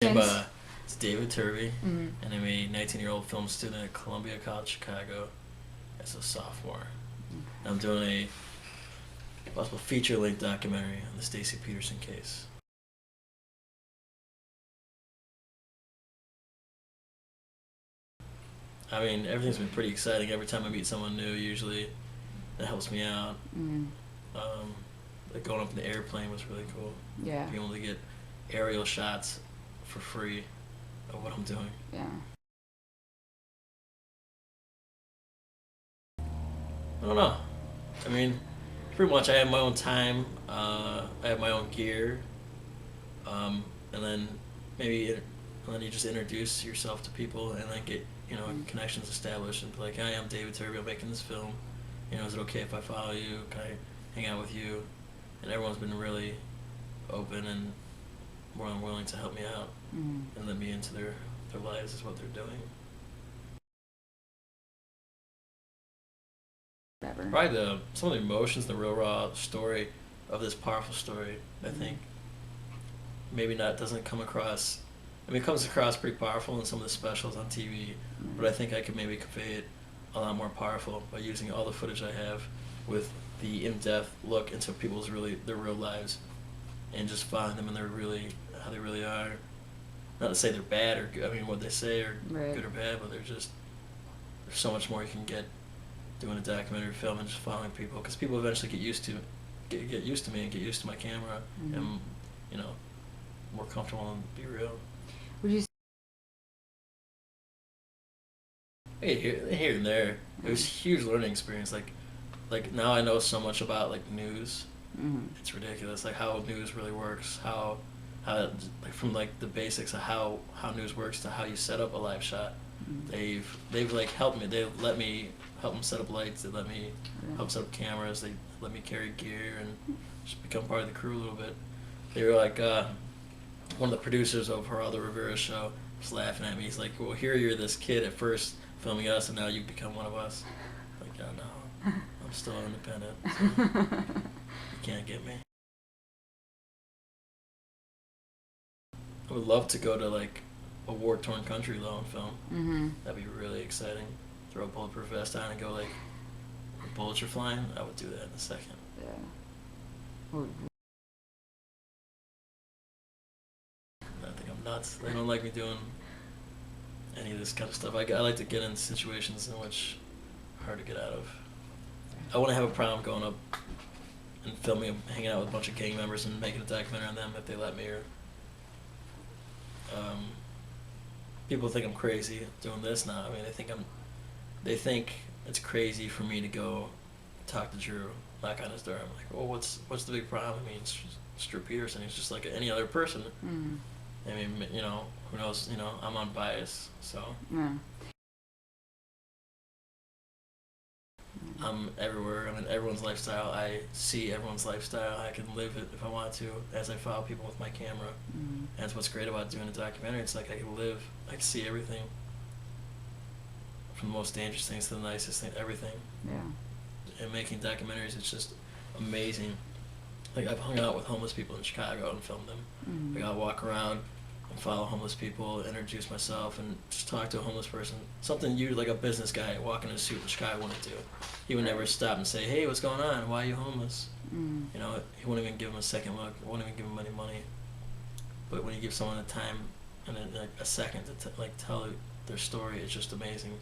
It's David Turvey, Mhm. and I'm a 19-year-old film student at Columbia College Chicago as a sophomore. I'm doing a possible feature-length documentary on the Stacy Peterson case. I mean, everything's been pretty exciting. Every time I meet someone new, usually that helps me out. Mhm. Like going up in the airplane was really cool. Yeah. Being able to get aerial shots for free of what I'm doing. Yeah. I don't know. I mean, pretty much I have my own time. I have my own gear. And then maybe and then you just introduce yourself to people and then get connections established and be like, "Hi, I'm David Turvey. I'm making this film. Is it okay if I follow you? Can I hang out with you?" And everyone's been really open and more than willing to help me out and let me into their lives is what they're doing. Whatever. Probably some of the emotions, the real raw story of this powerful story. I think maybe not doesn't come across. I mean, it comes across pretty powerful in some of the specials on TV, but I think I could maybe convey it a lot more powerful by using all the footage I have with the in-depth look into their real lives, and just following them and how they really are. Not to say they're bad or good. I mean, what they say are good or bad, but there's so much more you can get doing a documentary film and just following people, because people eventually get used to me and get used to my camera and more comfortable and be real. Would you? Here and there, it was a huge learning experience. Like now I know so much about like news. It's ridiculous. Like how news really works. How like from like the basics of how news works to how you set up a live shot. They've like helped me. They let me help them set up lights. They let me help set up cameras. They let me carry gear and just become part of the crew a little bit. They were like one of the producers of Geraldo Rivera's show was laughing at me. He's like, "Well, here you're this kid at first filming us, and now you've become one of us." Like, "Oh no, I'm still independent. So you can't get me." I would love to go to like a war-torn country though and film. That'd be really exciting. Throw a bulletproof vest on and go like, when bullets are flying. I would do that in a second. Yeah. I think I'm nuts. They don't like me doing any of this kind of stuff. I like to get in situations in which are hard to get out of. I wouldn't have a problem going up and filming, hanging out with a bunch of gang members and making a documentary on them if they let me. Or people think I'm crazy doing this now. I mean, they think it's crazy for me to go talk to Drew, knock on his door. I'm like, well, what's the big problem? I mean, it's Drew Peterson. He's just like any other person. I mean, who knows? I'm unbiased, so I'm everywhere. I'm in everyone's lifestyle. I see everyone's lifestyle. I can live it if I want to, as I follow people with my camera. And that's what's great about doing a documentary. It's like I can see everything, from the most dangerous things to the nicest thing, everything. Yeah. And making documentaries, it's just amazing. Like I've hung out with homeless people in Chicago and filmed them. Like I'll walk around and follow homeless people, introduce myself, and just talk to a homeless person. Something you, like a business guy walking in a suit in Chicago, wouldn't do. He would never stop and say, "Hey, what's going on? Why are you homeless?" He wouldn't even give him a second look. He wouldn't even give him any money. But when you give someone a time and like a second to tell their story, it's just amazing.